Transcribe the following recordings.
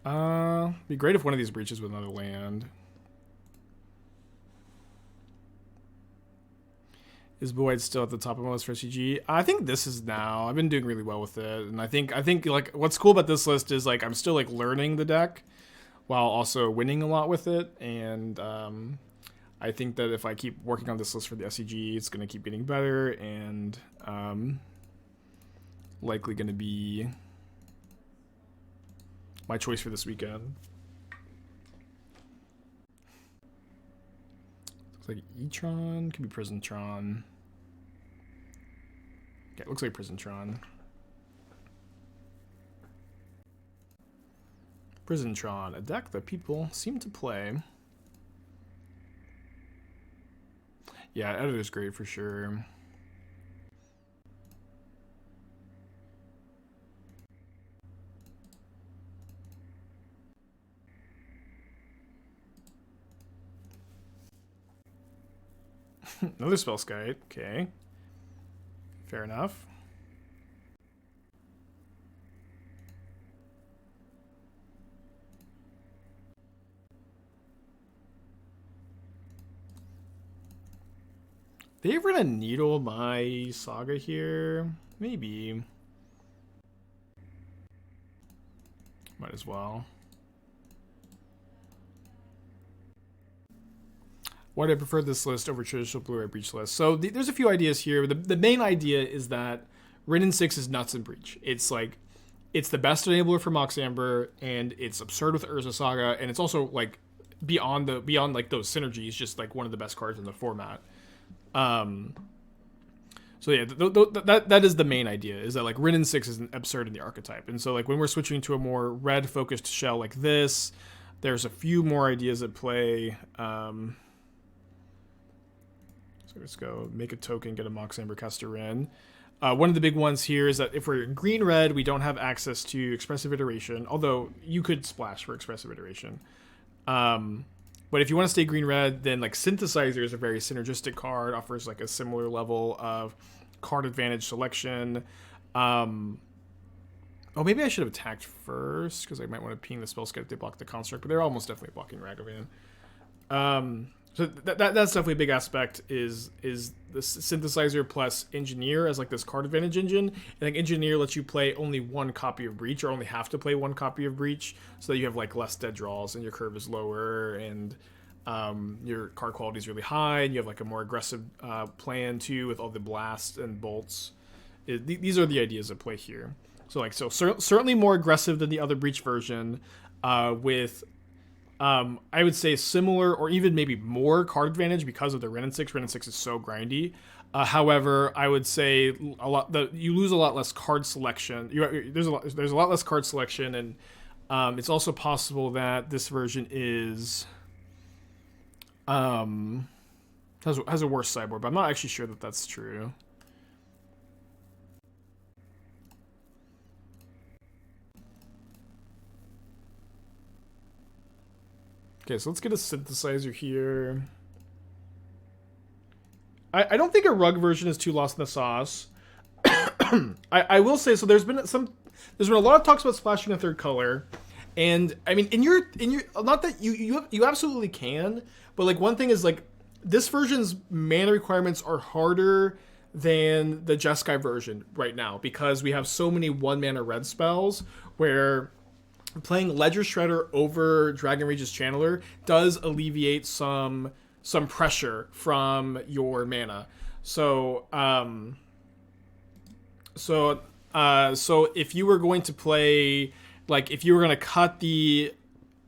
Be great if one of these breaches with another land. Is Void still at the top of my list for SCG? I think this is now. I've been doing really well with it, and I think like what's cool about this list is like I'm still like learning the deck while also winning a lot with it, and I think that if I keep working on this list for the SCG, it's gonna keep getting better, and likely gonna be my choice for this weekend. Looks like E-Tron, could be Prison-Tron. Yeah, it looks like Prison-Tron. Prison-Tron, a deck that people seem to play. Yeah, Editor's great for sure. Another Spellskite, okay. Fair enough. They Run a Needle my Saga here? Maybe. Might as well. Why do I prefer this list over traditional Blue-Ray Breach list? So there's a few ideas here. The main idea is that Wrenn and Six is nuts in Breach. It's like, it's the best enabler for Mox Amber, and it's absurd with Urza Saga, and it's also like beyond like those synergies, just like one of the best cards in the format. So yeah, that is the main idea, is that like Wrenn and Six is absurd in the archetype, and so like when we're switching to a more red focused shell like this, there's a few more ideas at play. So let's go make a token, get a Mox Amber, cast a Wrenn. One of the big ones here is that if we're in green-red, we don't have access to Expressive Iteration, although you could splash for Expressive Iteration. But if you want to stay green-red, then like Synthesizer is a very synergistic card, offers like a similar level of card advantage selection. Oh, maybe I should have attacked first, because I might want to ping the Spellskite if they block the Construct, but they're almost definitely blocking Ragavan. So that's definitely a big aspect, is the Synthesizer plus Engineer as like this card advantage engine. And like Engineer lets you play only one copy of Breach, or only have to play one copy of Breach, so that you have like less dead draws and your curve is lower, and your card quality is really high, and you have like a more aggressive plan too with all the blasts and bolts. These are the ideas at play here. So like, certainly more aggressive than the other Breach version, with I would say similar or even maybe more card advantage because of the Wrenn and Six. Wrenn and Six is so grindy. However, I would say you lose a lot less card selection. There's a lot less card selection, and it's also possible that this version is has a worse sideboard, but I'm not actually sure that that's true. Okay, so let's get a Synthesizer here. I don't think a Rug version is too lost in the sauce. I will say, so there's been a lot of talks about splashing a third color, and I mean in your not that you absolutely can, but like one thing is like this version's mana requirements are harder than the Jeskai version right now, because we have so many 1-mana red spells where playing Ledger Shredder over Dragon Rage's Channeler does alleviate some pressure from your mana. So if you were going to play, like if you were going to cut the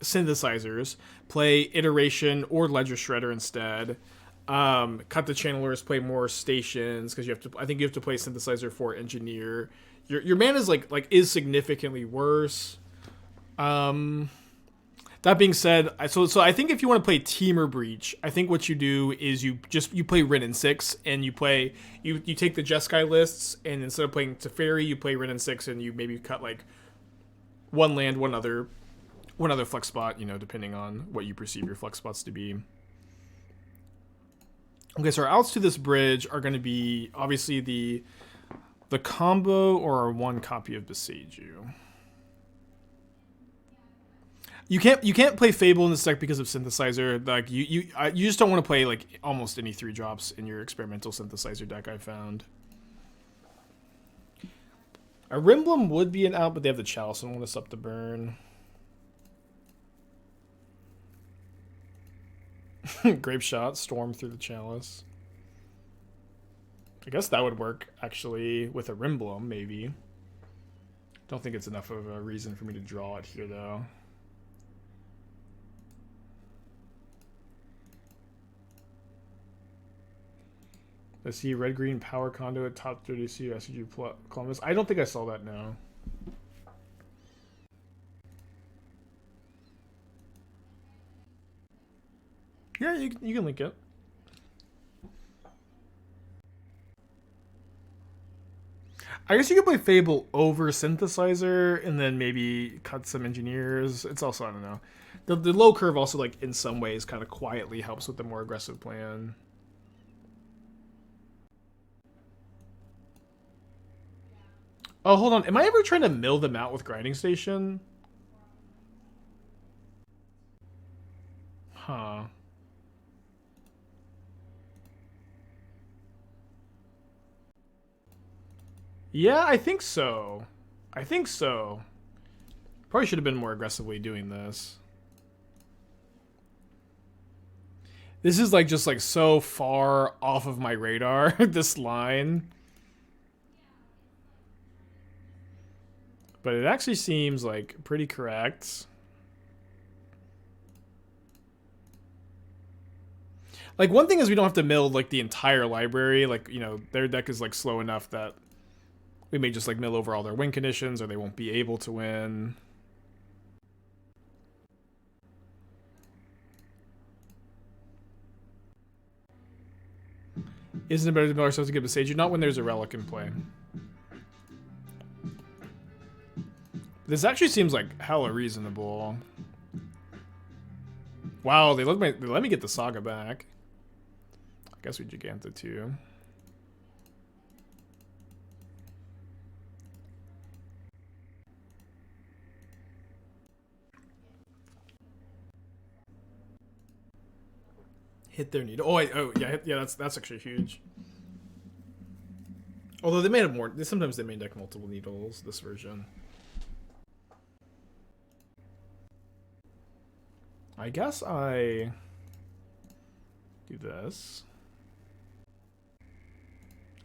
Synthesizers, play Iteration or Ledger Shredder instead, cut the Channelers, play more Stations, because I think you have to play Synthesizer for Engineer. Your mana is significantly worse. That being said, so I think if you want to play Teamer Breach, I think what you do is you play Wrenn and Six, and you take the Jeskai lists, and instead of playing Teferi, you play Wrenn and Six, and you maybe cut like one land, one other flex spot, depending on what you perceive your flex spots to be. Okay, so our outs to this bridge are going to be obviously the combo or our one copy of Boseiju. You can't play Fable in this deck because of Synthesizer. Like you just don't want to play like almost any 3-drops in your Experimental Synthesizer deck. I found a Rimblem would be an out, but they have the Chalice and want us up to burn. Grapeshot, Storm through the Chalice. I guess that would work actually with a Rimblem, maybe. Don't think it's enough of a reason for me to draw it here though. I see red-green power conduit, top 32 SUG Columbus. I don't think I saw that now. Yeah, you can link it. I guess you could play Fable over Synthesizer and then maybe cut some engineers. It's also, I don't know. The low curve also, like, in some ways kind of quietly helps with the more aggressive plan. Oh, hold on. Am I ever trying to mill them out with Grinding Station? Huh. Yeah, I think so. I think so. Probably should have been more aggressively doing this. This is like just like so far off of my radar, this line. But it actually seems like pretty correct. Like one thing is we don't have to mill like the entire library. Like, you know, their deck is like slow enough that we may just like mill over all their win conditions or they won't be able to win. Isn't it better to mill ourselves to get Boseiju? Not when there's a relic in play. This actually seems like hella reasonable. Wow, they let me get the Saga back. I guess we Giganta too. Hit their needle. Oh, yeah, that's actually huge. Although they may have more. Sometimes they may deck multiple needles. This version. I guess I do this.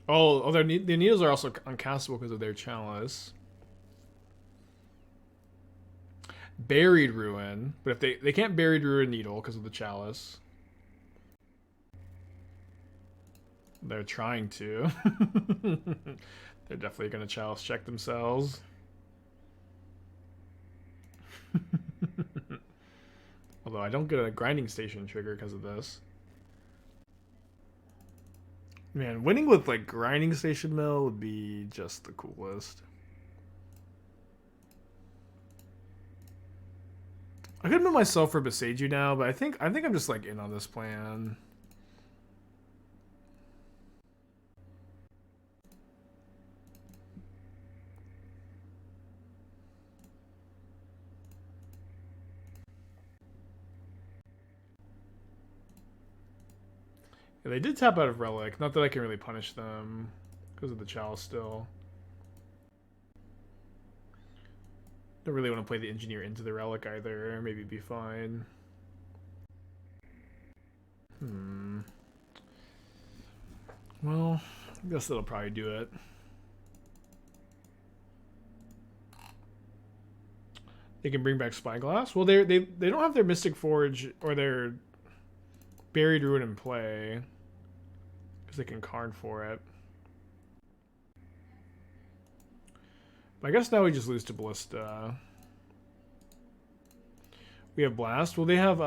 Oh, their needles are also uncastable because of their Chalice. Buried Ruin, but if they can't Buried Ruin Needle because of the Chalice. They're trying to. They're definitely going to Chalice check themselves. Although I don't get a Grinding Station trigger because of this. Man, winning with like Grinding Station mill would be just the coolest. I could move myself for Boseiju now, but I think I'm just like in on this plan. Yeah, they did tap out of Relic. Not that I can really punish them because of the Chalice still. Don't really want to play the Engineer into the Relic either. Maybe it'd be fine. Well, I guess that'll probably do it. They can bring back Spyglass. Well, they don't have their Mystic Forge or their Buried Ruin in play because they can Karn for it. But I guess now we just lose to Ballista. We have Blast. Well, they have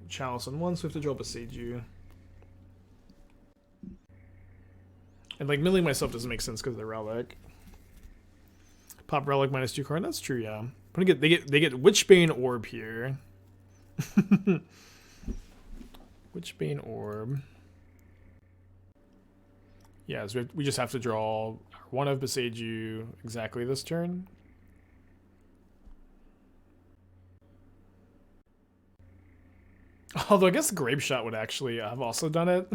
Chalice on one, so we have to draw Boseiju. And like milling myself doesn't make sense because of the Relic. Pop Relic -2 card. That's true, yeah. But they get Witchbane Orb here. Witchbane Orb. Yeah, so we just have to draw one of Boseiju exactly this turn. Although I guess Grapeshot would actually have also done it.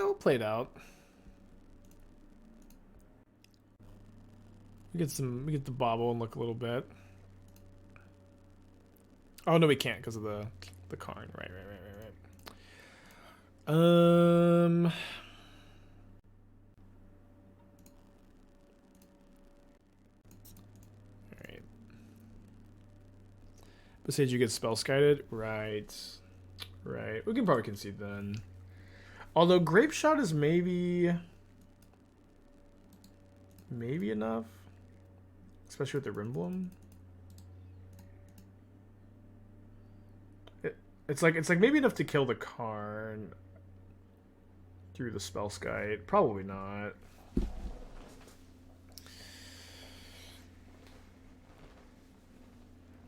We'll play it out. We get the Bauble and look a little bit. Oh no, we can't because of the Karn. Right. All right. Boseiju gets spell skited. Right. We can probably concede then. Although Grapeshot is maybe enough, especially with the Rimblem. It's like maybe enough to kill the Karn through the spell skite. Probably not.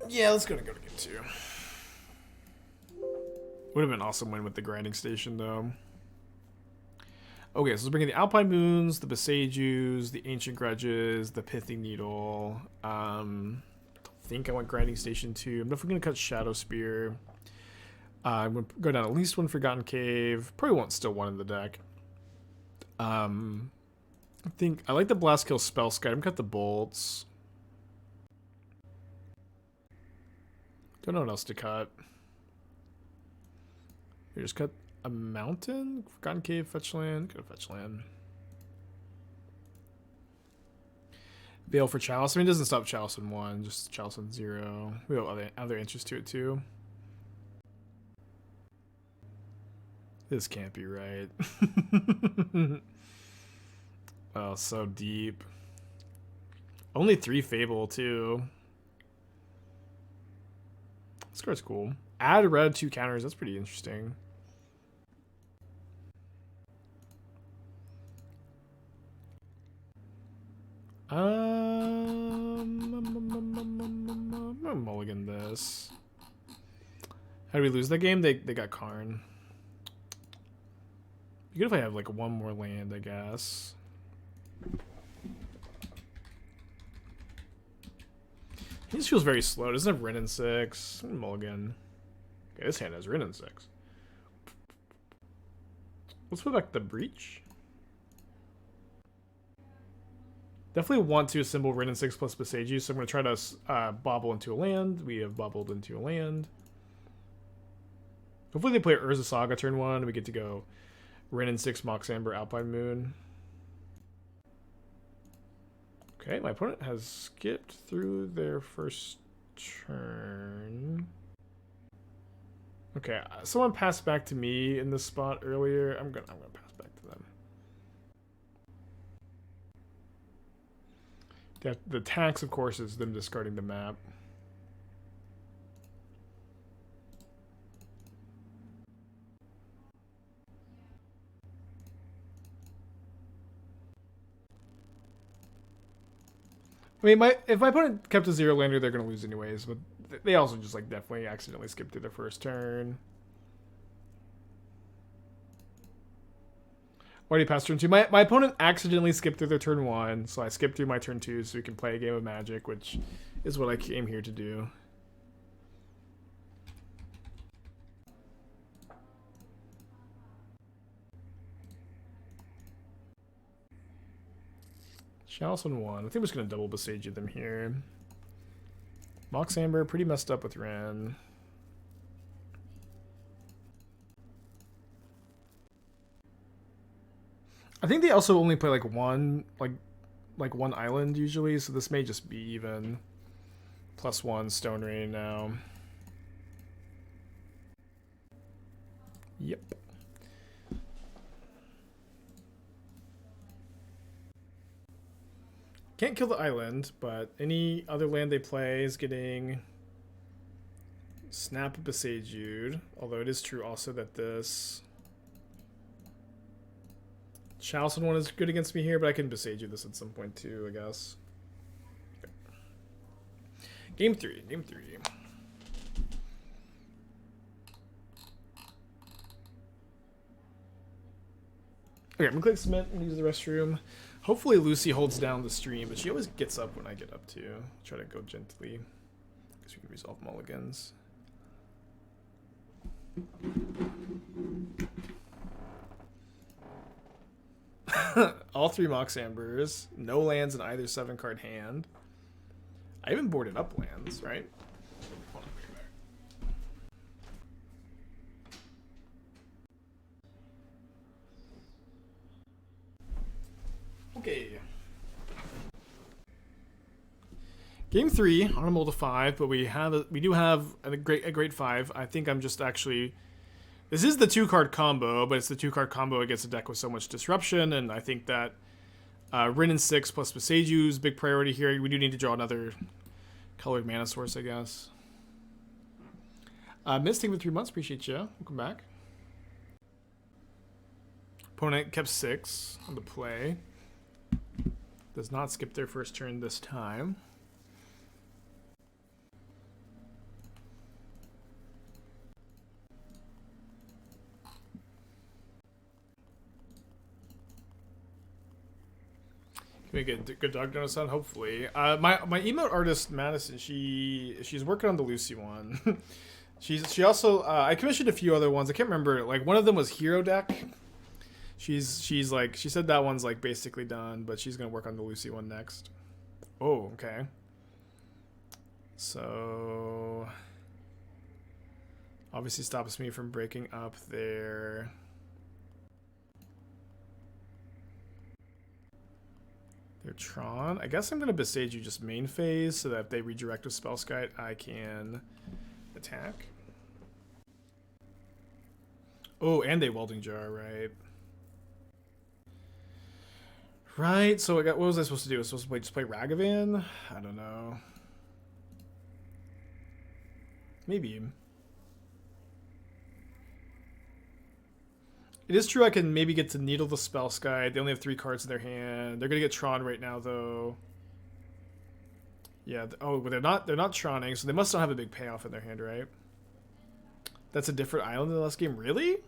Yeah, let's go to game 2. Would have been an awesome win with the grinding station though. Okay, so let's bring in the Alpine Moons, the Boseijus, the Ancient Grudges, the Pithing Needle. I don't think I want grinding station 2. I'm definitely gonna cut Shadowspear. I'm going to go down at least one Forgotten Cave. Probably won't still one in the deck. I think I like the Blast Kill Spell Skite. I'm going to cut the Bolts. Don't know what else to cut. You just cut a Mountain? Forgotten Cave, Fetch Land. Go to Fetch Land. Veil for Chalice. I mean, it doesn't stop Chalice in 1, just Chalice in 0. We have other interest to it too. This can't be right. Oh, so deep. Only 3 Fable, too. This card's cool. Add red 2 counters. That's pretty interesting. I'm gonna mulligan this. How do we lose that game? They got Karn. Be good if I have like one more land, I guess. He just feels very slow. Doesn't have Wrenn and Six. Mulligan. Okay, this hand has Wrenn and Six. Let's put back the Breach. Definitely want to assemble Wrenn and Six plus Boseiju, so I'm going to try to bobble into a land. We have bobbled into a land. Hopefully they play Urza Saga turn 1, and we get to go Wrenn and Six, Mox Amber, Alpine Moon. Okay, my opponent has skipped through their first turn. Okay, someone passed back to me in this spot earlier. I'm gonna pass back to them. The tax, of course, is them discarding the map. I mean, if my opponent kept a 0 lander, they're gonna lose anyways. But they also just like definitely accidentally skipped through their first turn. Already passed turn 2. My opponent accidentally skipped through their turn 1, so I skipped through my turn 2 so we can play a game of Magic, which is what I came here to do. Chalice on 1. I think we're just going to double Boseiju them here. Mox Amber, pretty messed up with Wrenn. I think they also only play like one island usually, so this may just be even. +1 Stone Rain now. Yep. Can't kill the island, but any other land they play is getting Snap Boseiju. Although it is true also that this Chalice one is good against me here, but I can Boseiju this at some point too, I guess. Okay. Game 3. Okay, I'm gonna click submit and use the restroom. Hopefully Lucy holds down the stream, but she always gets up when I get up too. Try to go gently. Guess we can resolve mulligans. All 3 Mox Ambers. No lands in either 7-card hand. I even boarded up lands, right? Okay. Game 3 on a mold of 5, but we do have a great 5. I think I'm just actually. This is the 2-card combo, but it's the 2-card combo against a deck with so much disruption, and I think that Wrenn and Six plus Boseiju is a big priority here. We do need to draw another colored mana source, I guess. Misting for 3 months, appreciate you. Welcome back. Opponent kept 6 on the play. Does not skip their first turn this time. Can we get good dog donuts on? Hopefully. My emote artist Madison, she's working on the Lucy one. she also I commissioned a few other ones. I can't remember. Like one of them was Hero Deck. She's like she said that one's like basically done, but she's gonna work on the Lucy one next. Oh, okay. So obviously stops me from breaking up their Tron. I guess I'm gonna Boseiju just main phase so that if they redirect with Spellskite, I can attack. Oh, and they Welding Jar, right? Right, so what was I supposed to do? I was supposed to just play Ragavan? I don't know. Maybe. It is true I can maybe get to Needle the Spellskite. They only have 3 cards in their hand. They're gonna get Tron right now though. Yeah, oh, but they're not Troning, so they must not have a big payoff in their hand, right? That's a different island in the last game? Really?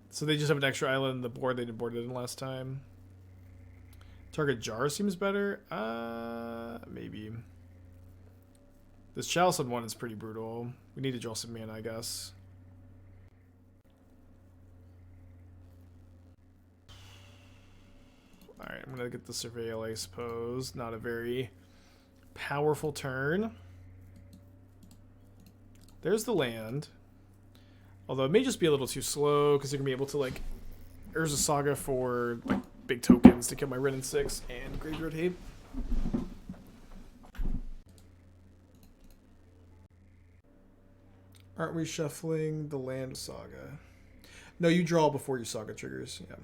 So they just have an extra island in the board they didn't board it in last time. Target Jar seems better. Maybe. This Chalice one is pretty brutal. We need to draw some mana, I guess. Alright, I'm gonna get the Surveil, I suppose. Not a very powerful turn. There's the land. Although it may just be a little too slow, because they're gonna be able to like Urza Saga for like big tokens to kill my Wrenn and Six and Graveyard Hate. Aren't we shuffling the land Saga? No, you draw before your Saga triggers. Yeah.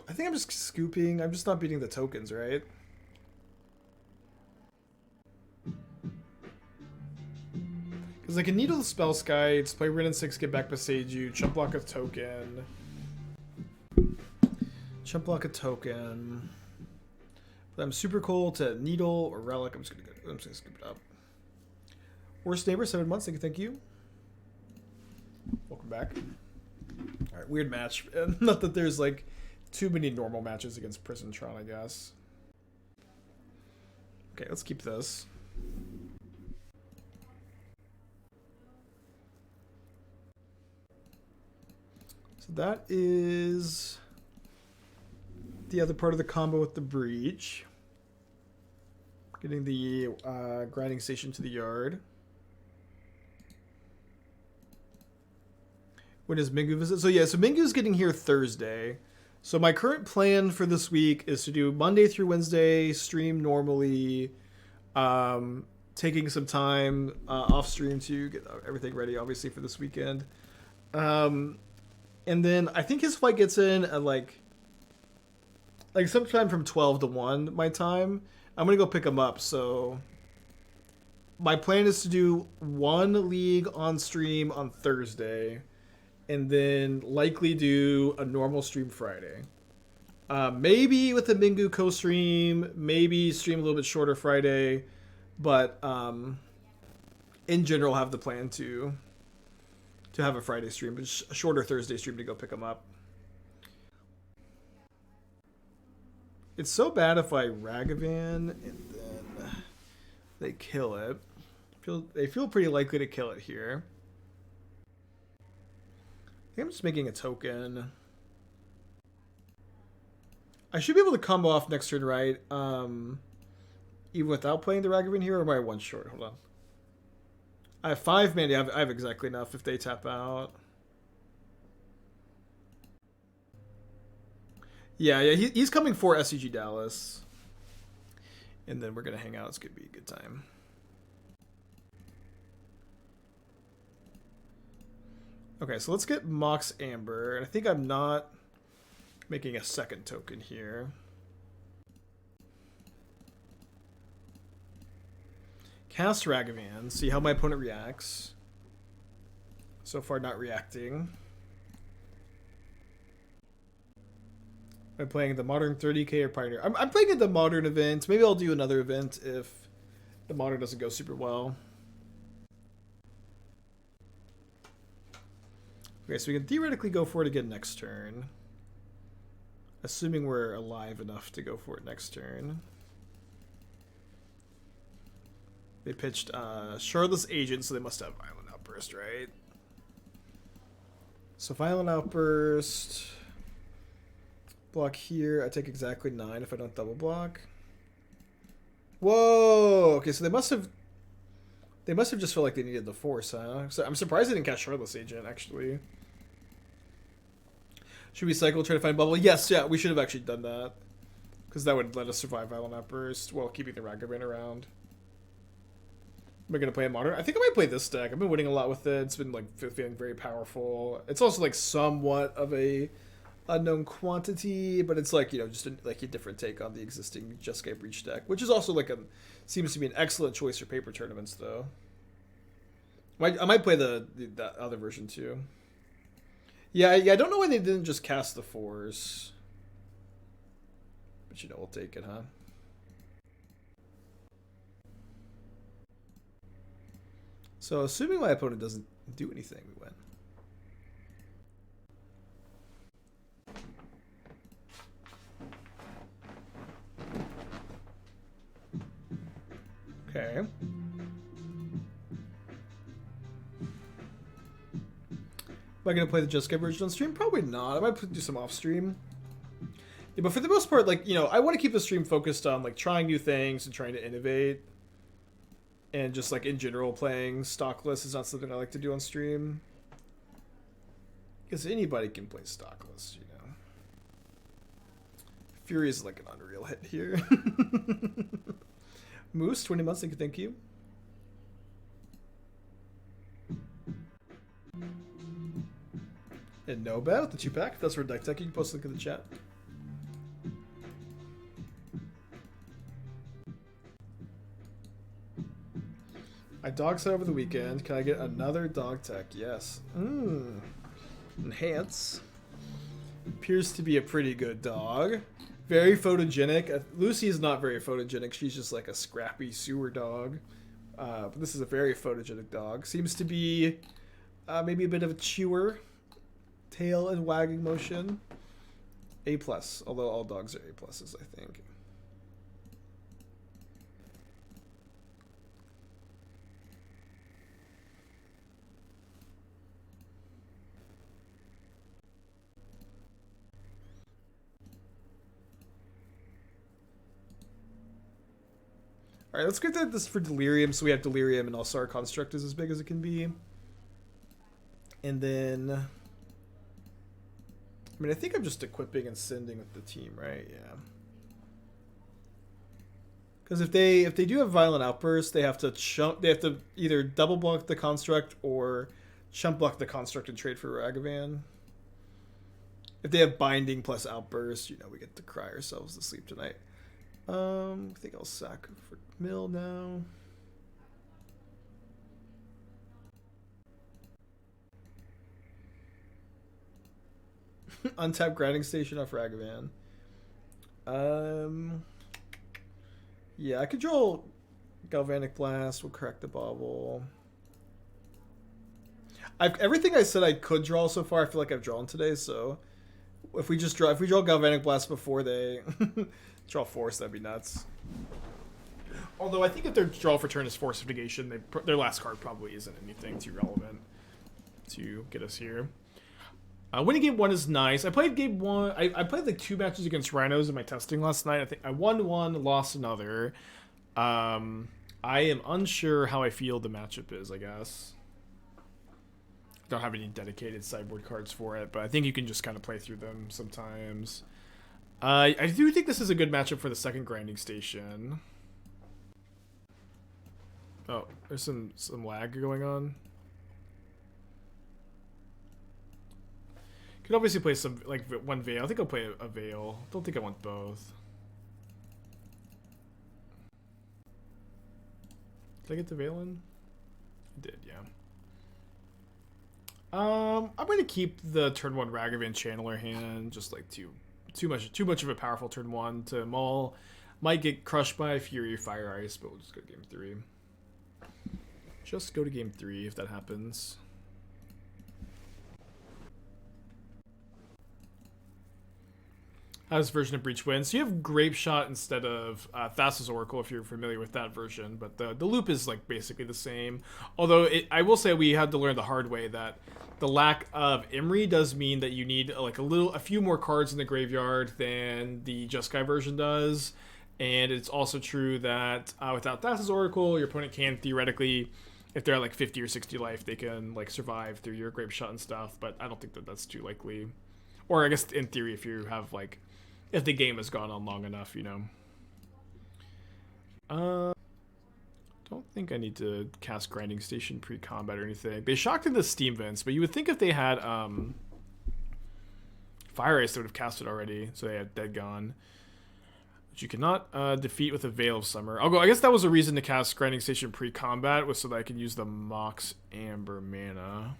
I think I'm just scooping. I'm just not beating the tokens, right? Because I can Needle the Spellskites, play Wrenn and Six, get back Boseiju, chump block a token. Chump block a token. But I'm super cool to Needle or Relic. I'm just gonna scoop it up. Worst Neighbor, 7 months. Thank you. Welcome back. All right, weird match. Not that there's like too many normal matches against Prison Tron, I guess. Okay, let's keep this. So that is the other part of the combo with the Breach. Getting the grinding station to the yard. When does Mingu visit? So yeah, so Mingu's getting here Thursday. So my current plan for this week is to do Monday through Wednesday, stream normally, taking some time off stream to get everything ready, obviously, for this weekend. And then I think his flight gets in at like sometime from 12 to 1 my time. I'm going to go pick him up. So my plan is to do 1 league on stream on Thursday and then likely do a normal stream Friday. Maybe with the Mingu co-stream, maybe stream a little bit shorter Friday, but in general have the plan to have a Friday stream, but a shorter Thursday stream to go pick them up. It's so bad if I Ragavan and then they kill it. They feel pretty likely to kill it here. I think I'm just making a token. I should be able to combo off next turn, right? Even without playing the Ragavan here, or am I one short? Hold on. I have 5 mana. I have exactly enough if they tap out. Yeah, he's coming for SCG Dallas. And then we're going to hang out. It's going to be a good time. Okay, so let's get Mox Amber. And I think I'm not making a second token here. Cast Ragavan. See how my opponent reacts. So far, not reacting. I'm playing the Modern 30k or Pioneer. I'm playing at the Modern event. Maybe I'll do another event if the Modern doesn't go super well. Okay, so we can theoretically go for it again next turn. Assuming we're alive enough to go for it next turn. They pitched Shardless Agent, so they must have Violent Outburst, right? So Violent Outburst... Block here. I take exactly 9 if I don't double block. Whoa! Okay, so they must have just felt like they needed the force, huh? So I'm surprised they didn't cast Shardless Agent, actually. Should we cycle, try to find Bauble? Yes, yeah, we should have actually done that. Because that would let us survive Violent Outburst while keeping the Ragavan around. Am I going to play a Modern? I think I might play this deck. I've been winning a lot with it. It's been like feeling very powerful. It's also like somewhat of a unknown quantity, but it's like, you know, just like a different take on the existing Jeskai Breach deck, which is also like seems to be an excellent choice for paper tournaments, though. I might play the other version too. Yeah, I don't know why they didn't just cast the 4s, but you know, we'll take it, huh? So assuming my opponent doesn't do anything, we win. Okay. Am I going to play the Jeskai version on stream? Probably not. I might do some off stream. Yeah, but for the most part, like, you know, I want to keep the stream focused on, like, trying new things and trying to innovate. And just, like, in general, playing stockless is not something I like to do on stream. Because anybody can play stockless, you know. Fury is, like, an unreal hit here. Moose, 20 months, thank you. And no bet with the 2-pack. If that's for deck tech, you can post a link in the chat. I dog set over the weekend. Can I get another dog tech? Yes. Enhance. Appears to be a pretty good dog. Very photogenic. Lucy is not very photogenic. She's just like a scrappy sewer dog. But this is a very photogenic dog. Seems to be maybe a bit of a chewer. Tail and wagging motion. A+, although all dogs are A+, I think. All right, let's get this for Delirium. So we have Delirium, and also our construct is as big as it can be. And then, I mean, I think I'm just equipping and sending with the team, right? Yeah. Because if they do have Violent Outburst, they have to chump. They have to either double block the construct or chump block the construct and trade for Ragavan. If they have Binding plus Outburst, you know, we get to cry ourselves to sleep tonight. I think I'll sack for Mill now. Untap Grinding Station off Ragavan. Yeah, I could draw Galvanic Blast. We'll correct the Bauble. Everything I said I could draw so far, I feel like I've drawn today, so If we draw Galvanic Blast before they draw Force, that'd be nuts. Although I think if their draw for turn is Force Mitigation, their last card probably isn't anything too relevant to get us here. Winning game 1 is nice. I played game 1. I played like 2 matches against Rhinos in my testing last night. I think I won 1, lost another. I am unsure how I feel the matchup is, I guess. Don't have any dedicated sideboard cards for it, but I think you can just kind of play through them sometimes. I do think this is a good matchup for the second grinding station. Oh, there's some lag going on. Could obviously play some, like, one Veil. I think I'll play a Veil. Don't think I want both. Did I get the Veil in? I did, yeah. I'm going to keep the turn 1 Ragavan Channeler hand. Just, like, too much of a powerful turn 1 to mull. Might get crushed by Fury or Fire Ice, but we'll just go to game 3. Just go to game 3 if that happens. How does version of Breach win? So you have Grapeshot instead of Thassa's Oracle, if you're familiar with that version. But the loop is like basically the same. Although I will say we had to learn the hard way that the lack of Imri does mean that you need like a few more cards in the graveyard than the Jeskai version does. And it's also true that without Thassa's Oracle, your opponent can theoretically, if they're at like 50 or 60 life, they can like survive through your Grapeshot and stuff. But I don't think that that's too likely. Or I guess in theory, if you have like, if the game has gone on long enough, you know. Don't think I need to cast Grinding Station pre-combat or anything. They shocked into Steam Vents, but you would think if they had Fire Ice, they would have cast it already, so they had Dead Gone. Which you cannot defeat with a Veil of Summer. I guess that was a reason to cast Grinding Station pre-combat, was so that I could use the Mox Amber mana.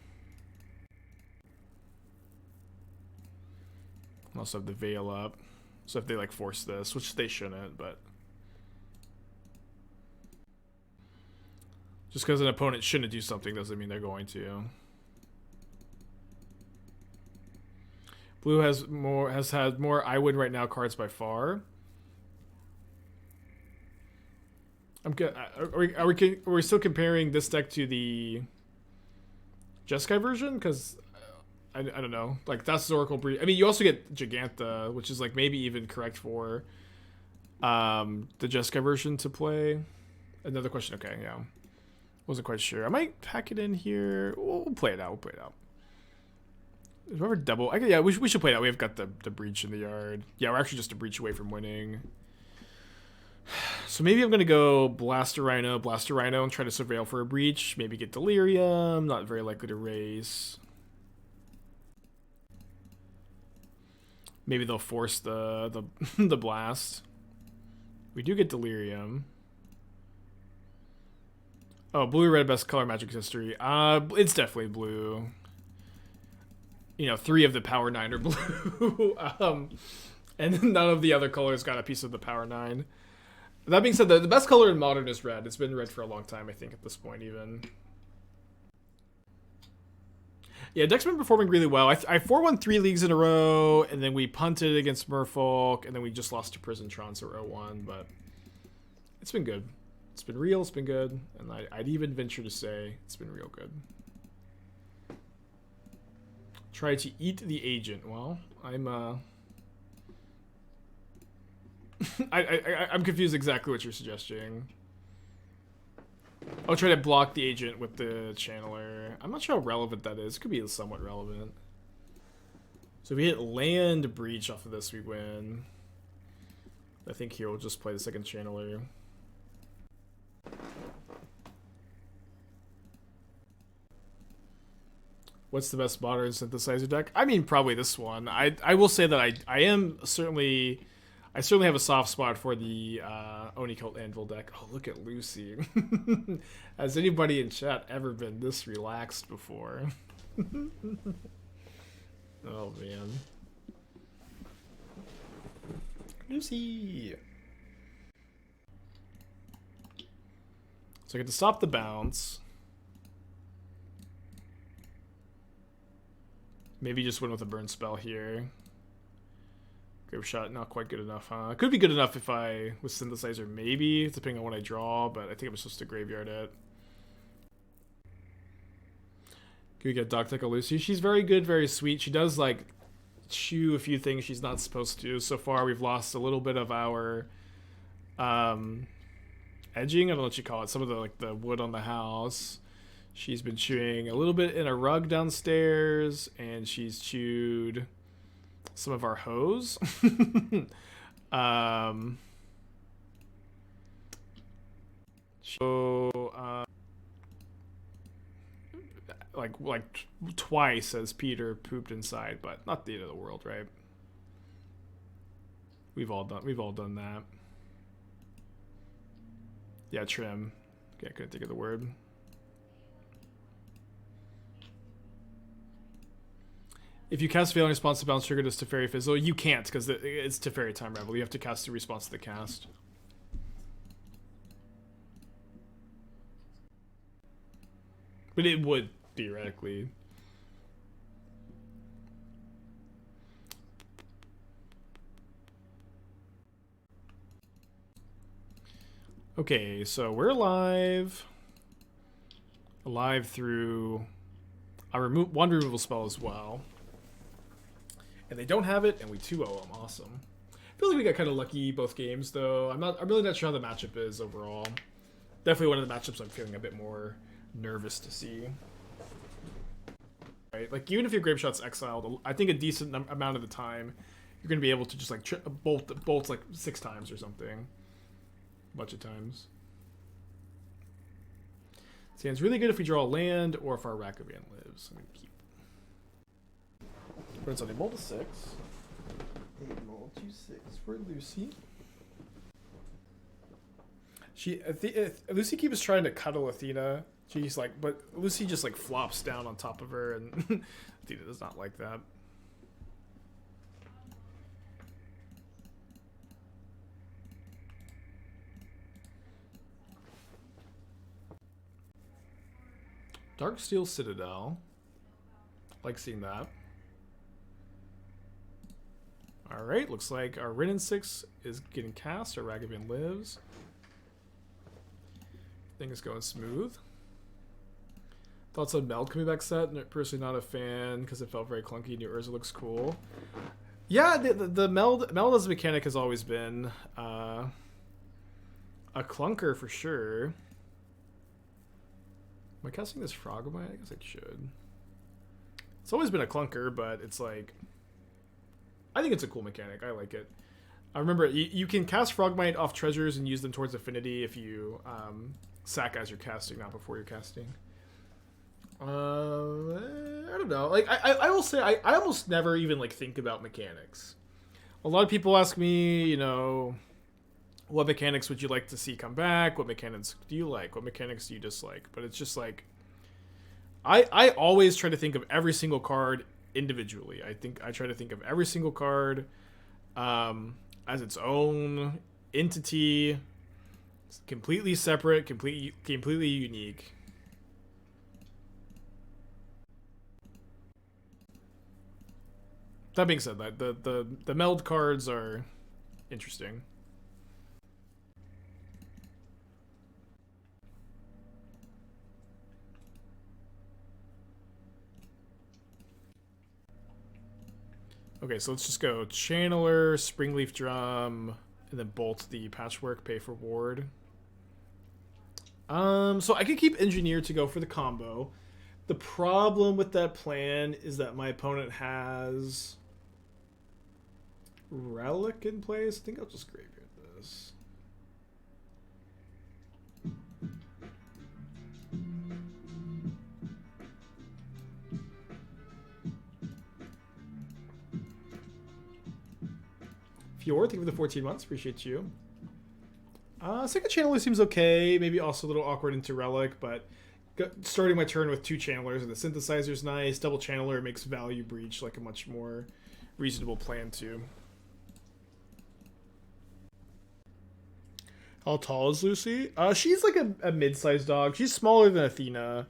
I also have the Veil up. So if they like force this, which they shouldn't, but just because an opponent shouldn't do something doesn't mean they're going to. Blue has had more I Win Right Now cards by far. I'm good. Are we still comparing this deck to the Jeskai version? Because I don't know. Like, that's Oracle Breach. I mean, you also get Giganta, which is, like, maybe even correct for the Jeskai version to play. Another question. Okay, yeah. Wasn't quite sure. I might pack it in here. We'll play it out. We'll play it out. Is there ever double? Yeah, we should play it out. We've got the Breach in the yard. Yeah, we're actually just a Breach away from winning. So maybe I'm going to go Blaster Rhino, and try to Surveil for a Breach. Maybe get Delirium. Not very likely to raise. Maybe they'll force the the blast. We do get Delirium. Oh, blue or red, best color Magic history. It's definitely blue. You know, 3 of the Power 9 are blue. And none of the other colors got a piece of the Power 9. That being said, the best color in Modern is red. It's been red for a long time, I think, at this point even. Yeah, deck's been performing really well. I 4-1 3 leagues in a row, and then we punted against Merfolk, and then we just lost to Prison-Tron, so 0-1, but it's been good. It's been real, it's been good, and I'd even venture to say it's been real good. Try to eat the agent. Well, I'm I'm confused exactly what you're suggesting. I'll try to block the agent with the channeler. I'm not sure how relevant that is. It could be somewhat relevant. So if we hit land breach off of this, we win. I think here we'll just play the second channeler. What's the best modern synthesizer deck? I mean, probably this one. I will say that I certainly have a soft spot for the Oni Cult Anvil deck. Oh, look at Lucy. Has anybody in chat ever been this relaxed before? Oh, man. Lucy. So I get to stop the bounce. Maybe just win with a burn spell here. Grapeshot, not quite good enough, huh? It could be good enough if I was Synthesizer, maybe, depending on what I draw, but I think I'm supposed to graveyard it. Can we get Doctech Lucy? She's very good, very sweet. She does, like, chew a few things she's not supposed to. So far, we've lost a little bit of our edging. I don't know what you call it. Some of the, like, the wood on the house. She's been chewing a little bit in a rug downstairs, and she's chewed some of our hose. Like twice as Peter pooped inside, but not the end of the world, right? We've all done that. Yeah, trim. Okay, I couldn't think of the word. If you cast Failing Response to Bounce Trigger, does Teferi Fizzle? You can't, because it's Teferi Time Revel. You have to cast a response to the cast. But it would, theoretically. Okay, so we're live. Alive through a one removal spell as well. And they don't have it, and we 2-0 them. Awesome. I feel like we got kind of lucky both games, though. I'm really not sure how the matchup is overall. Definitely one of the matchups I'm feeling a bit more nervous to see. Right, like even if your Grapeshot's exiled, I think a decent amount of the time you're going to be able to just like bolt like 6 times or something. A bunch of times. Stands really good if we draw a land or if our Ragavan lives. I'm going to keep. Runs on a Mold to 6. A Mold to 6 for Lucy. Lucy keeps trying to cuddle Athena. She's like, but Lucy just like flops down on top of her, and Athena does not like that. Darksteel Citadel. Like seeing that. Alright, looks like our Wrenn and Six is getting cast. Our Ragavan lives. Thing is going smooth. Thoughts on Meld coming back set? Personally not a fan because it felt very clunky. New Urza looks cool. Yeah, the Meld as a mechanic has always been a clunker for sure. Am I casting this Frogmite? I guess I should. It's always been a clunker, but it's like... I think it's a cool mechanic. I like it. I remember you can cast Frogmite off treasures and use them towards affinity if you sack as you're casting, not before you're casting. I don't know. Like I will say I almost never even like think about mechanics. A lot of people ask me, you know, what mechanics would you like to see come back? What mechanics do you like? What mechanics do you dislike? But it's just like I always try to think of every single card individually. I try to think of every single card as its own entity, completely separate, completely unique. That being said, that the meld cards are interesting. Okay, so let's just go Channeler, Springleaf Drum, and then bolt the Patchwork, pay for ward. So I could keep Engineer to go for the combo. The problem with that plan is that my opponent has Relic in place. I think I'll just graveyard this. Fjord, thank you for the 14 months. Appreciate you. Second Channeler seems okay. Maybe also a little awkward into Relic, but starting my turn with 2 Channelers and the Synthesizer's nice. Double Channeler makes Value Breach like a much more reasonable plan too. How tall is Lucy? She's like a mid-sized dog. She's smaller than Athena.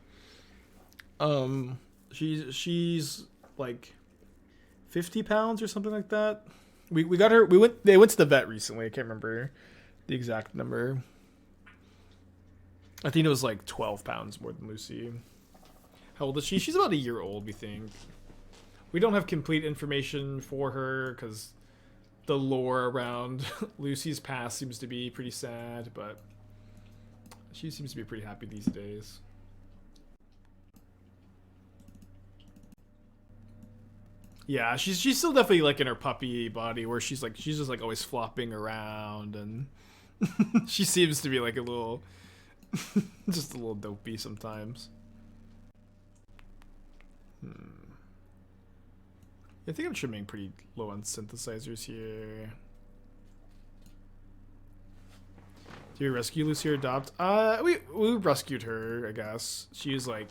She's like 50 pounds or something like that. We got her. They went to the vet recently. I can't remember the exact number. I think it was like 12 pounds more than Lucy. How old is she? She's about a year old, we think. We don't have complete information for her because the lore around Lucy's past seems to be pretty sad, but she seems to be pretty happy these days. Yeah, she's still definitely like in her puppy body where she's just like always flopping around, and she seems to be like a little just a little dopey sometimes. I think I'm trimming pretty low on synthesizers here. Did we rescue Lucy or adopt? We rescued her, I guess. She was like,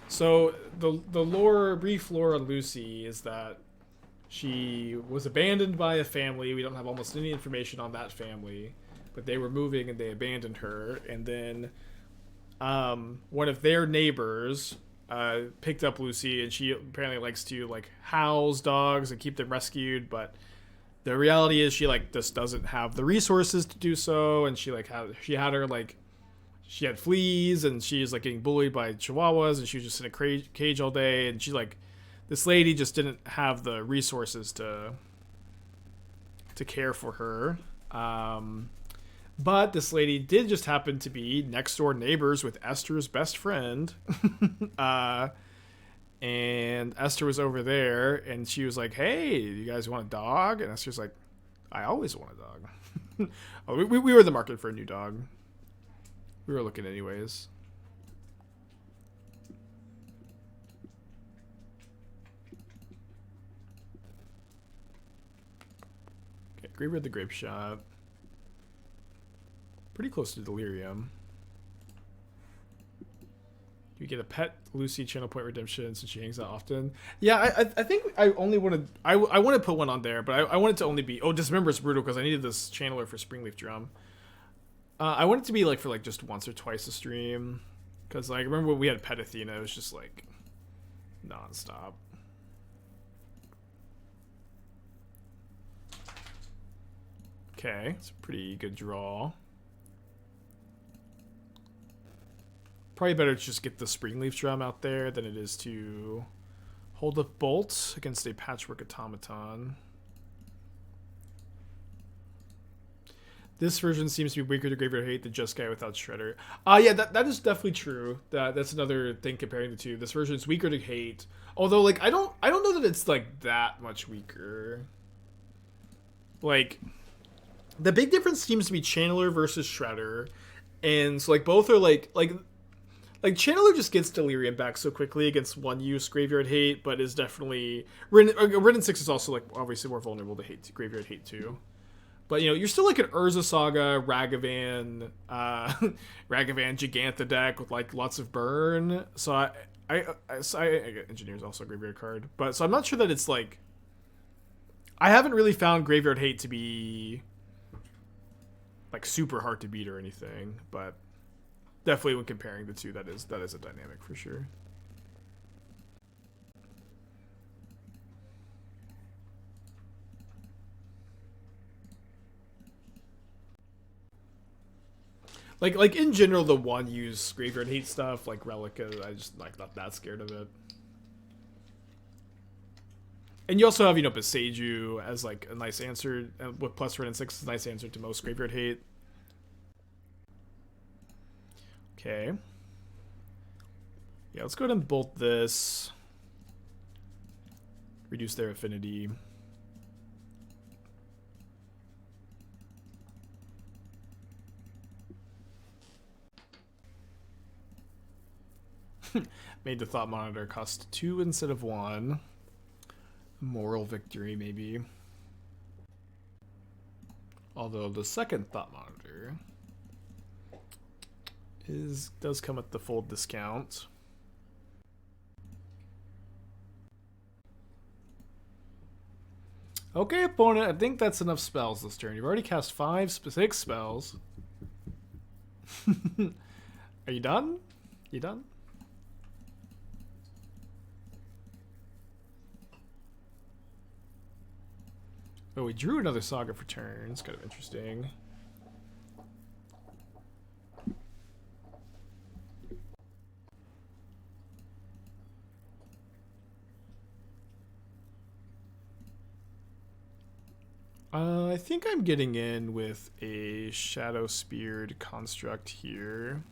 so the brief lore on Lucy is that she was abandoned by a family. We don't have almost any information on that family, but they were moving and they abandoned her. And then one of their neighbors picked up Lucy, and she apparently likes to like house dogs and keep them rescued, but the reality is she like just doesn't have the resources to do so, and she had fleas, and she's like getting bullied by chihuahuas, and she was just in a cage all day, and she like this lady just didn't have the resources to care for her. But this lady did just happen to be next door neighbors with Esther's best friend. And Esther was over there, and she was like, hey, you guys want a dog? And Esther's like, I always want a dog. we were in the market for a new dog. We were looking anyways. Okay, Graveyard the Grapeshot. Pretty close to Delirium. You get a pet Lucy channel point redemption since she hangs out often. Yeah, I think I only wanted I want to put one on there, but I want it to only be Dismember is brutal because I needed this channeler for Springleaf Drum. I want it to be like for like just once or twice a stream, because like remember when we had Pet Athena, it was just like nonstop. Okay, it's a pretty good draw. Probably better to just get the Springleaf Drum out there than it is to hold up Bolt against a Patchwork Automaton. This version seems to be weaker to Graveyard Hate than Just Guy without Shredder. Yeah, that is definitely true. That's another thing comparing the two. This version is weaker to Hate, although like I don't know that it's like that much weaker. Like the big difference seems to be Channeler versus Shredder, and so like both are like Channeler just gets Delirium back so quickly against one use Graveyard Hate, but is definitely Wrenn and Six is also like obviously more vulnerable to hate Graveyard Hate too. But you know, you're still like an Urza Saga, Ragavan Giganta deck with like lots of burn. So I Engineer's also a graveyard card, but so I'm not sure that it's like I haven't really found Graveyard Hate to be like super hard to beat or anything, but definitely when comparing the two, that is a dynamic for sure. Like in general, the one use Graveyard Hate stuff like Relica, I just like not that scared of it. And you also have, you know, Boseiju as like a nice answer with plus Wrenn and Six is a nice answer to most Graveyard Hate. Okay. Yeah, let's go ahead and bolt this. Reduce their affinity. Made the Thought Monitor cost 2 instead of 1. Moral victory, maybe. Although the second Thought Monitor does come at the full discount. Okay, opponent, I think that's enough spells this turn. You've already cast 6 spells. Are you done? You done? Oh, we drew another Saga for turn. It's kind of interesting. I think I'm getting in with a Shadowspeared construct here.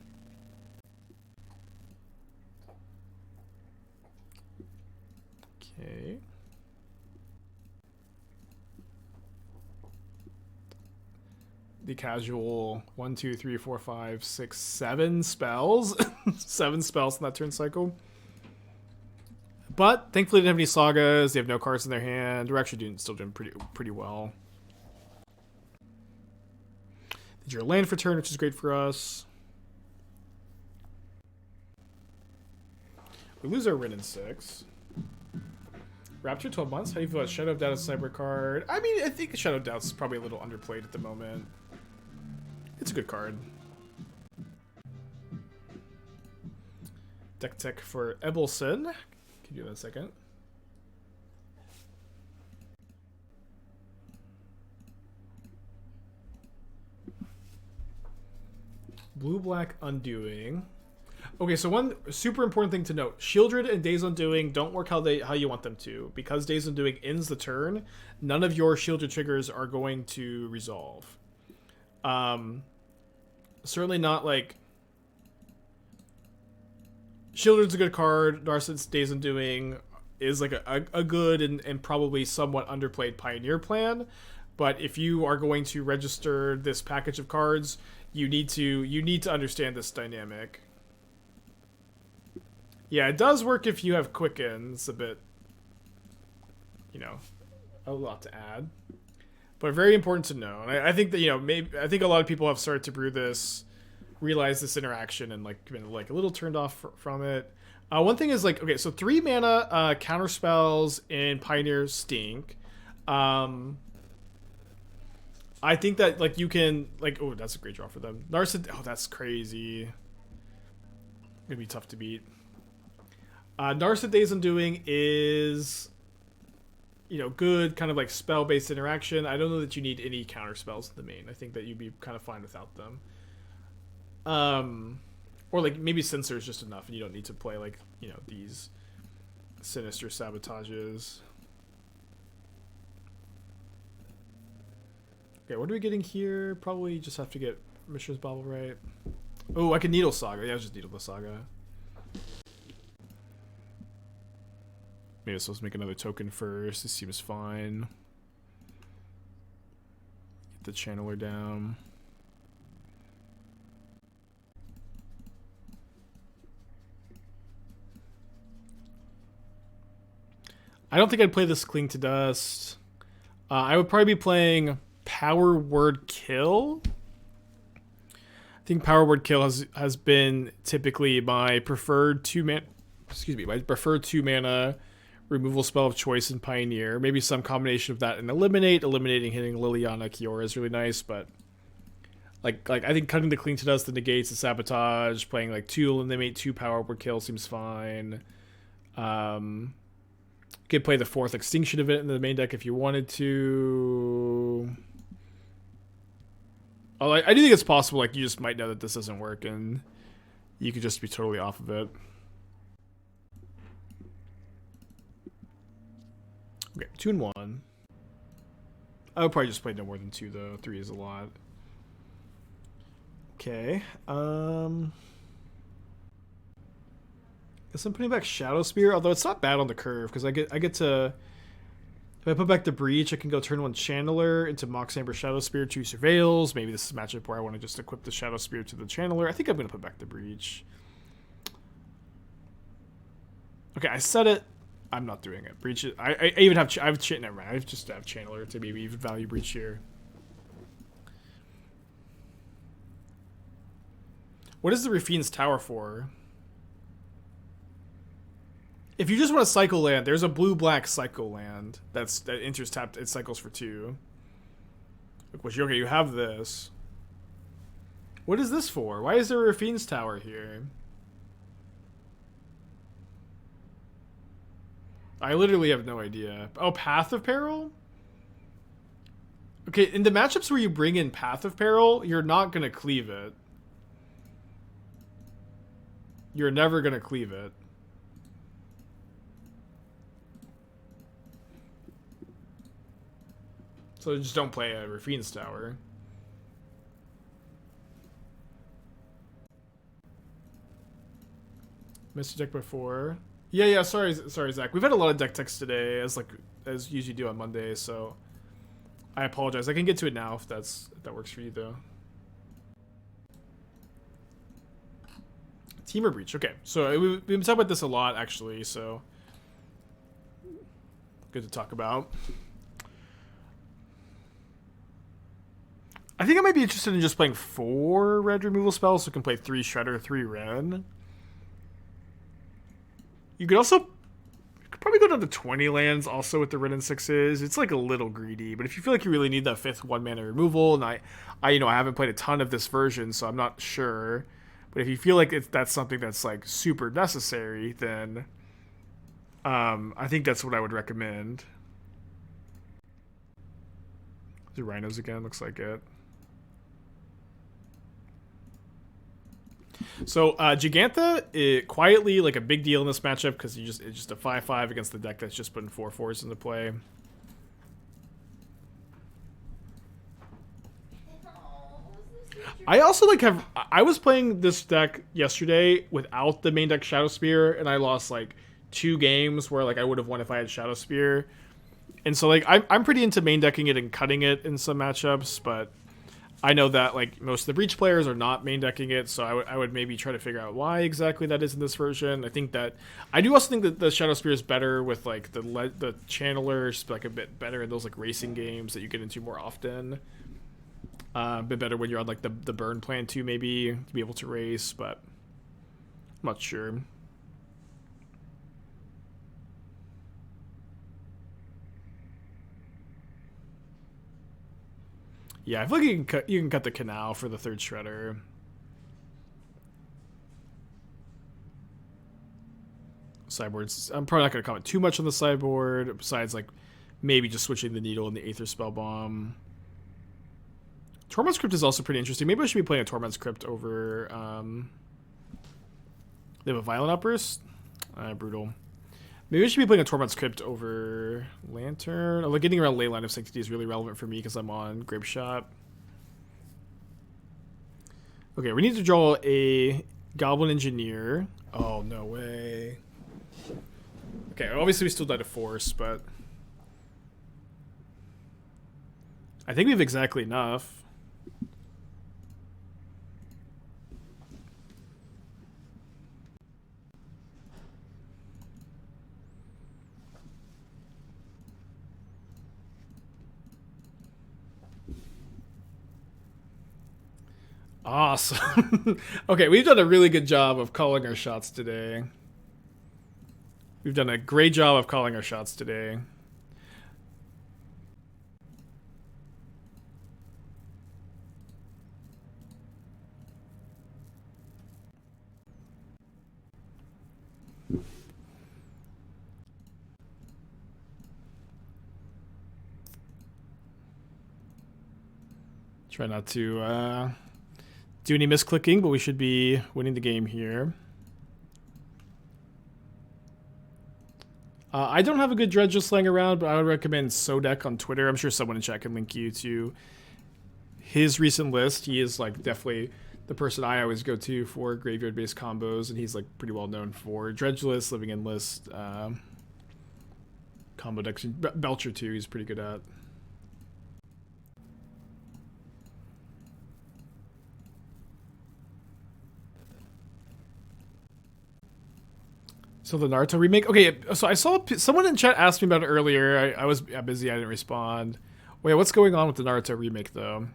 Okay. The casual 1, 2, 3, 4, 5, 6, 7 spells. 7 spells in that turn cycle. But thankfully they didn't have any sagas. They have no cards in their hand. We're actually still doing pretty well. They drew a land for turn, which is great for us. We lose our Wrenn and Six. Rapture 12 months. How do you feel about Shadow of Doubt as a cyber card? I mean, I think Shadow of Doubt is probably a little underplayed at the moment. It's a good card. Deck tech for Ebelson. Can you do that in a second? Blue-black Undoing. Okay, so one super important thing to note. Shieldred and Days Undoing don't work how you want them to. Because Days Undoing ends the turn, none of your Shieldred triggers are going to resolve. Certainly not like... Shieldred's a good card. Narset's Days Undoing is like a good and probably somewhat underplayed Pioneer plan. But if you are going to register this package of cards, you need to understand this dynamic. Yeah, it does work if you have Quickens, a bit, you know, a lot to add. But very important to know. And I think that, you know, I think a lot of people have started to brew this, realize this interaction, and like been like a little turned off from it. One thing is like, okay, so 3 mana counter spells in Pioneer stink. I think that like you can like, oh, that's a great draw for them. Narset, oh, that's crazy. Gonna be tough to beat. Narset Days Undoing is, you know, good kind of like spell-based interaction. I don't know that you need any counter spells in the main. I think that you'd be kind of fine without them. Or like maybe Censor is just enough and you don't need to play like, you know, these sinister sabotages. Okay, what are we getting here? Probably just have to get Mishra's Bauble right. Oh, I can Needle Saga. Yeah, I'll just Needle the Saga. Maybe I'm supposed to make another token first. This seems fine. Get the Channeler down. I don't think I'd play this Cling to Dust. I would probably be playing Power Word Kill. I think Power Word Kill has been typically my preferred 2 mana. Excuse me, my preferred 2 mana removal spell of choice in Pioneer. Maybe some combination of that and eliminating hitting Liliana Kiora is really nice, but like I think cutting the Cling to Dust, the negates, the sabotage, playing like 2 eliminate 2 Power Word Kill seems fine. You could play the 4th Extinction Event in the main deck if you wanted to. Oh, I do think it's possible, like, you just might know that this doesn't work, and you could just be totally off of it. Okay, 2 and 1. I would probably just play no more than 2, though. 3 is a lot. Okay, guess I'm putting back Shadowspear, although it's not bad on the curve, because I get to... If I put back the Breach, I can go turn 1 Channeler into Mox Amber Shadowspear, 2 Surveils. Maybe this is a matchup where I want to just equip the Shadowspear to the Channeler. I think I'm going to put back the Breach. Okay, I said it. I'm not doing it. Breach. I even have... Never mind. I just have Channeler to maybe even value Breach here. What is the Rafine's Tower for? If you just want to cycle land, there's a blue-black cycle land that enters tapped. It cycles for 2. Which, okay, you have this. What is this for? Why is there a Rafine's Tower here? I literally have no idea. Oh, Path of Peril? Okay, in the matchups where you bring in Path of Peril, you're not going to cleave it. You're never going to cleave it. So just don't play a Rafine's Tower. Missed your deck before. Yeah, sorry, Zach. We've had a lot of deck text today, as usually do on Monday, so I apologize. I can get to it now if that works for you though. Teamer Breach. Okay, so we've been talking about this a lot actually, so good to talk about. I think I might be interested in just playing 4 red removal spells, so I can play 3 Shredder, 3 Wrenn. You could probably go down to 20 lands also with the Run and Sixes. It's like a little greedy, but if you feel like you really need that 5th 1-mana removal, and I haven't played a ton of this version, so I'm not sure. But if you feel like that's something that's like super necessary, then I think that's what I would recommend. The Rhinos again, looks like it. So Gigantha, quietly like a big deal in this matchup because it's just a 5/5 against the deck that's just putting 4/4s into play. I also I was playing this deck yesterday without the main deck Shadowspear, and I lost like 2 games where like I would have won if I had Shadowspear. And so like I'm pretty into main decking it and cutting it in some matchups, but I know that like most of the Breach players are not main decking it, so I would maybe try to figure out why exactly that is in this version. I do also think that the Shadowspear is better with like the Channelers, like a bit better in those like racing games that you get into more often. A bit better when you're on like the burn plan too, maybe to be able to race, but I'm not sure. Yeah, I feel like you can cut the Canal for the 3rd Shredder. Sideboards. I'm probably not going to comment too much on the sideboard, besides like maybe just switching the Needle and the Aether Spellbomb. Torment's Crypt is also pretty interesting. Maybe I should be playing a Torment's Crypt over... they have a Violent Outburst? Brutal. Maybe I should be playing a Torment's Crypt over Lantern. Like getting around Leyline of Sanctity is really relevant for me because I'm on Grapeshot. Okay, we need to draw a Goblin Engineer. Oh, no way. Okay, obviously we still died to Force, but... I think we have exactly enough. Awesome. Okay, we've done a really good job of calling our shots today. We've done a great job of calling our shots today. Try not to do any misclicking, but we should be winning the game here. I don't have a good Dredge just laying around, but I would recommend Sodek on Twitter. I'm sure someone in chat can link you to his recent list. He is like definitely the person I always go to for graveyard-based combos, and he's like pretty well known for Dredge list, living in list, combo decks. Belcher too, he's pretty good at. So the Naruto remake. Okay, so I saw someone in chat asked me about it earlier. I was busy. I didn't respond. Wait, what's going on with the Naruto remake though?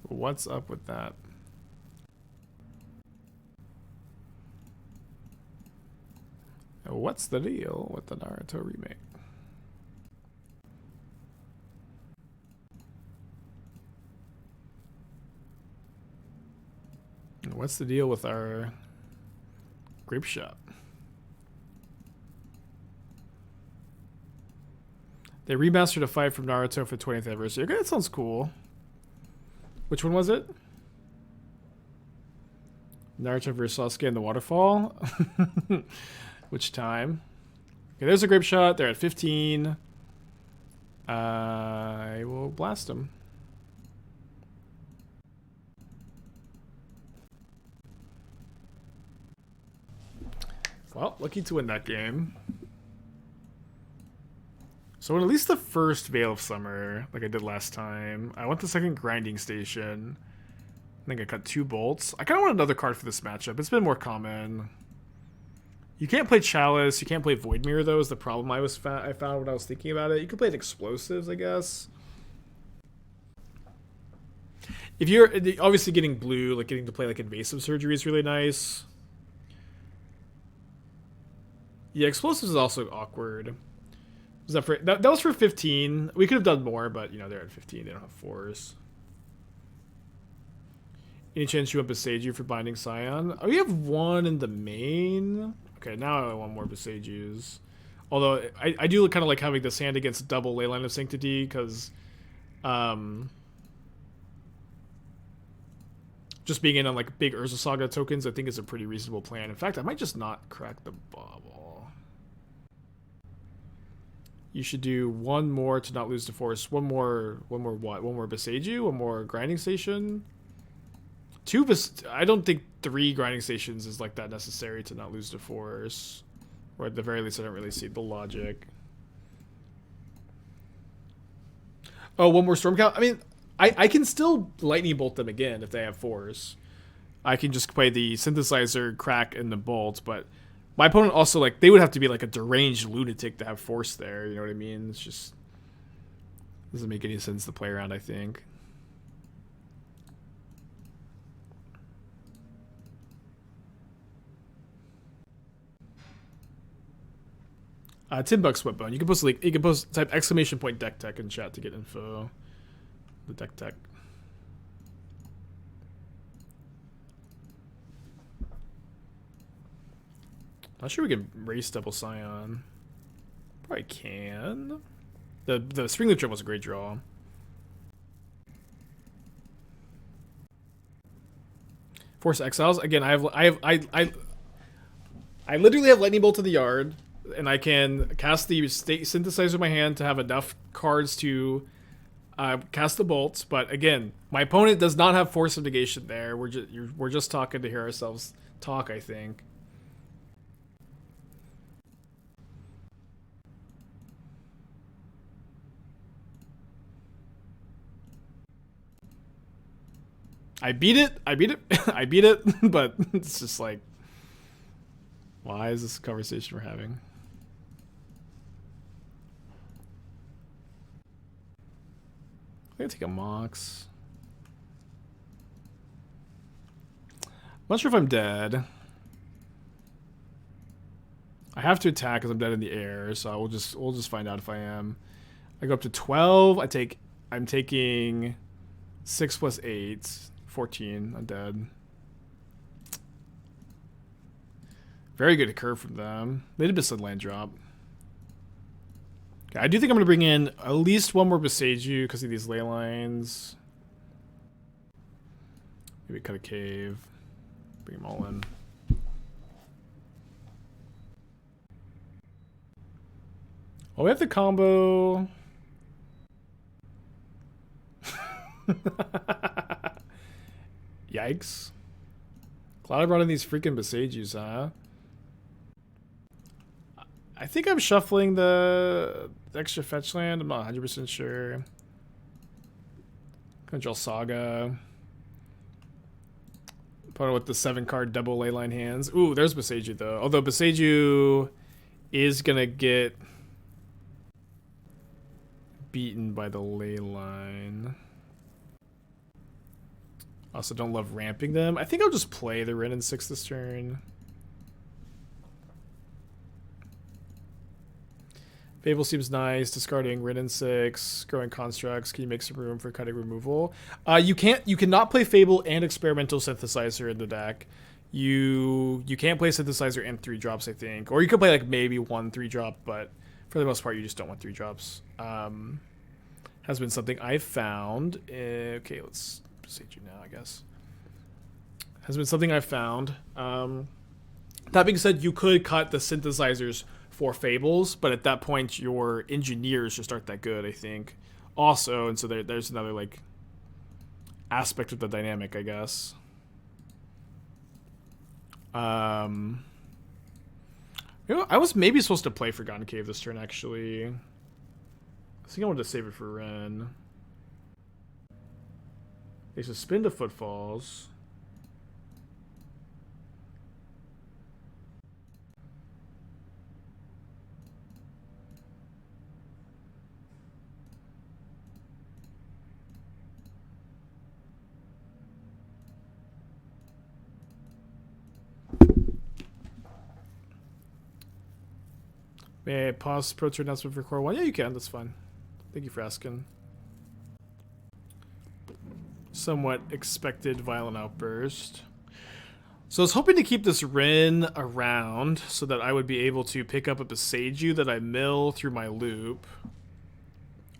What's up with that? What's the deal with the Naruto remake? What's the deal with our Grapeshot? They remastered a fight from Naruto for the 20th anniversary. Okay, that sounds cool. Which one was it? Naruto vs. Sasuke in the waterfall. Which time? Okay, there's a Grapeshot. They're at 15. I will blast them. Well, lucky to win that game. So at least the first Veil of Summer, like I did last time. I went to the second grinding station. I think I cut 2 bolts. I kind of want another card for this matchup. It's been more common. You can't play Chalice. You can't play Void Mirror, though, is the problem I found when I was thinking about it. You could play Explosives, I guess. If you're obviously getting blue, like getting to play like Invasive Surgery is really nice. Yeah, Explosives is also awkward. Was that for that was for 15. We could have done more, but you know they're at 15. They don't have 4s. Any chance you want Boseiju for Binding Scion? Oh, we have 1 in the main. Okay, now I want more Boseijus. Although I do kind of like having this hand against double Leyline of Sanctity because, just being in on like big Urza Saga tokens, I think is a pretty reasonable plan. In fact, I might just not crack the Bauble. You should do 1 more to not lose to force. One more what? 1 more Boseiju? 1 more grinding station? 2 I don't think 3 grinding stations is like that necessary to not lose to force. Or at the very least, I don't really see the logic. Oh, 1 more storm count? I mean, I can still lightning bolt them again if they have 4s. I can just play the synthesizer, crack, and the bolt, but my opponent also, like, they would have to be like a deranged lunatic to have force there, you know what I mean? It's just doesn't make any sense to play around, I think. $10 Sweatbone. You can post like type exclamation point deck tech in chat to get info. The deck tech. Not sure we can race double Scion. Probably can. The Springleaf Drum was a great draw. Force Exiles again. I literally have Lightning Bolt in the yard, and I can cast the Synthesizer in my hand to have enough cards to cast the bolts. But again, my opponent does not have Force of Negation there. We're just talking to hear ourselves talk, I think. I beat it, I beat it, but it's just like, why is this a conversation we're having? I'm gonna take a Mox. I'm not sure if I'm dead. I have to attack because I'm dead in the air, so we'll just find out if I am. I go up to 12. I'm taking 6 plus 8. 14. I'm dead. Very good curve from them. They did miss a land drop. Okay, I do think I'm going to bring in at least 1 more Boseiju because of these ley lines. Maybe cut a cave. Bring them all in. Oh, we have the combo. Yikes. Glad I brought in these freaking Boseijus, huh? I think I'm shuffling the extra fetch land. I'm not 100% sure. Gonna draw Saga. Opponent with the 7-card double leyline hands. Ooh, there's Boseiju though. Although Boseiju is gonna get beaten by the leyline. Also don't love ramping them. I think I'll just play the Wrenn and Six this turn. Fable seems nice. Discarding Wrenn and Six. Growing Constructs. Can you make some room for cutting removal? You cannot play Fable and Experimental Synthesizer in the deck. You can't play Synthesizer and 3 drops, I think. Or you could play like maybe 1 3-drop, but For the most part, you just don't want 3-drops. Has been something I've found. Okay, let's Boseiju now, I guess. Has been something I've found. That being said, you could cut the synthesizers for Fables, but at that point, your engineers just aren't that good, I think. Also, and so there's another, like, aspect of the dynamic, I guess. You know, I was maybe supposed to play Forgotten Cave this turn, actually. I think I wanted to save it for Wrenn. They suspend to Footfalls. May I pause Pro Tour announcement for Core 1? Yeah, you can. That's fine. Thank you for asking. Somewhat expected Violent Outburst. So I was hoping to keep this Wrenn around so that I would be able to pick up a Boseiju that I mill through my loop.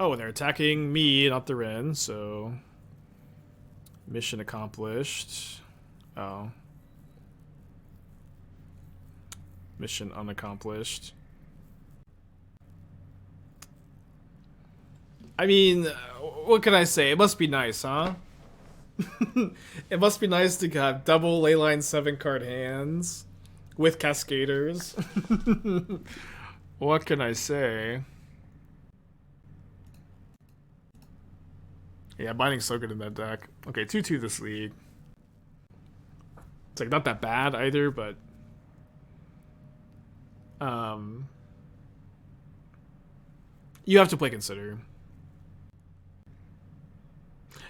Oh, and they're attacking me, not the Wrenn, so... Mission accomplished. Oh. Mission unaccomplished. I mean, what can I say? It must be nice, huh? It must be nice to have double Leyline 7-card hands with Cascaders. What can I say? Yeah, Binding's so good in that deck. Okay, 2-2 this league. It's like not that bad either, but you have to play Consider.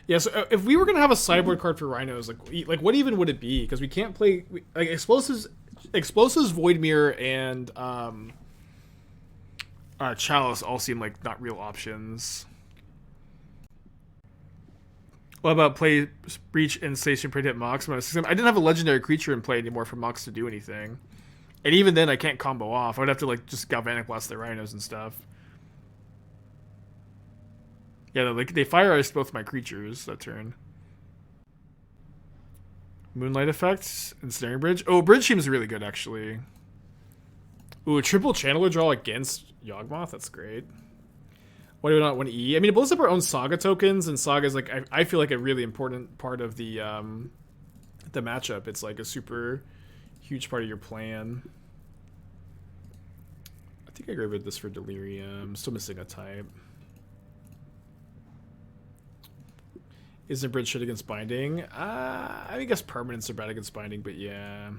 Yeah, so if we were gonna have a sideboard card for Rhinos, like what even would it be? Because we can't play like explosives, Void Mirror, and Chalice all seem like not real options. What about play Breach and Station Predict Mox? I didn't have a legendary creature in play anymore for Mox to do anything, and even then I can't combo off. I'd have to like just Galvanic Blast the Rhinos and stuff. Yeah, like they fire iced both my creatures that turn. Moonlight Effect and Snaring Bridge. Oh, Bridge seems really good actually. Ooh, a triple Channeler draw against Yawgmoth. That's great. Why do we not want E? I mean, it blows up our own Saga tokens, and Saga is like I feel like a really important part of the matchup. It's like a super huge part of your plan. I think I graded this for Delirium. Still missing a type. Isn't Bridge shit against Binding? I guess permanents are bad against Binding, but yeah.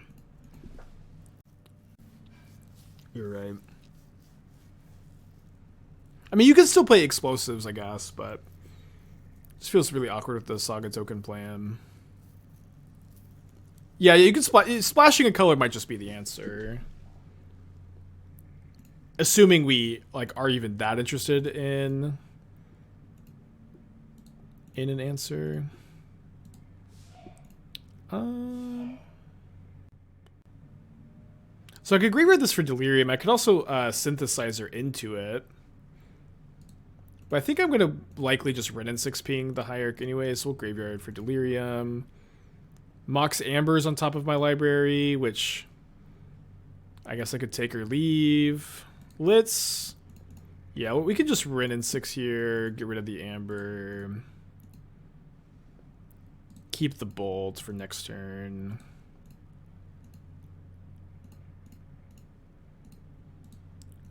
You're right. I mean, you can still play Explosives, I guess, but it just feels really awkward with the Saga token plan. Yeah, you can splashing a color might just be the answer. Assuming we like are even that interested in an answer. So I could reread this for Delirium. I could also Synthesizer into it. But I think I'm going to likely just Wrenn and Six ping the Hierarch anyway, so we'll Graveyard for Delirium. Mox Amber's on top of my library, which I guess I could take or leave. Let's... Yeah, well, we could just Wrenn and Six here, get rid of the Amber. Keep the Bolt for next turn.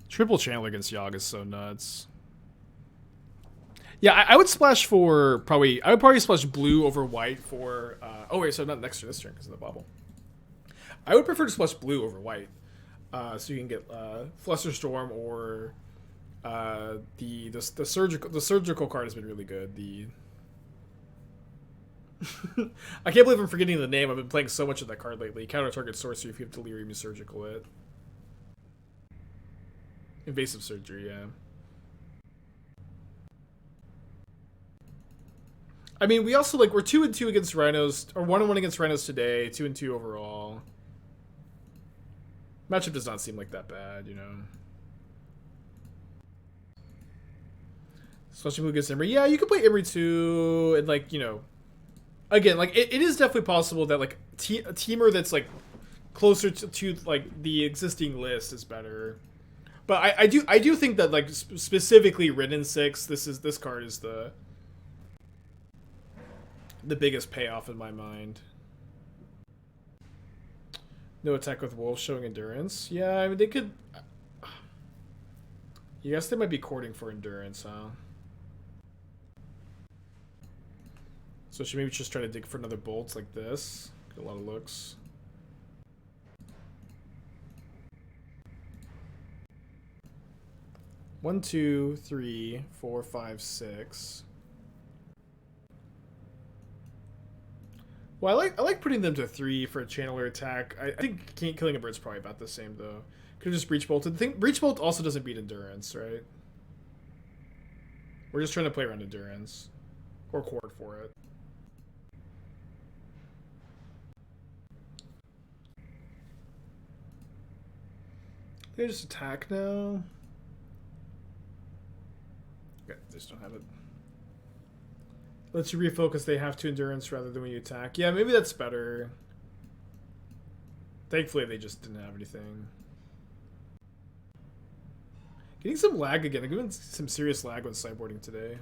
Triple Channeler against Yogg is so nuts. Yeah, I would splash for probably... I would probably splash blue over white for... oh, wait, so not next turn, this turn because of the Bauble. I would prefer to splash blue over white. So you can get Flusterstorm or the surgical card has been really good. The I can't believe I'm forgetting the name. I've been playing so much of that card lately. Counter target sorcery if you have Delirium, you surgical it. Invasive Surgery, yeah. I mean, we also like we're 2-2 against Rhinos, or 1-1 against Rhinos today. 2-2 overall. Matchup does not seem like that bad, you know. Especially who gets Emery. Yeah, you could play Emery too, and like, you know, again, like it is definitely possible that like a teamer that's like closer to like the existing list is better. But I do think that like specifically Run and Six, this card is the biggest payoff in my mind. No attack with wolves showing endurance. Yeah, I mean they could. You guess they might be courting for endurance, huh? So should maybe just try to dig for another bolt like this. Get a lot of looks. One, two, three, four, five, six. Well, I like putting them to 3 for a channeler attack. I think killing a bird's probably about the same though. Could have just breach bolted. I think breach bolt also doesn't beat endurance, right? We're just trying to play around endurance or court for it. They just attack now. Okay, they just don't have it. Lets you refocus. They have to endurance rather than when you attack. Yeah, maybe that's better. Thankfully, they just didn't have anything. Getting some lag again. I'm getting some serious lag with sideboarding today.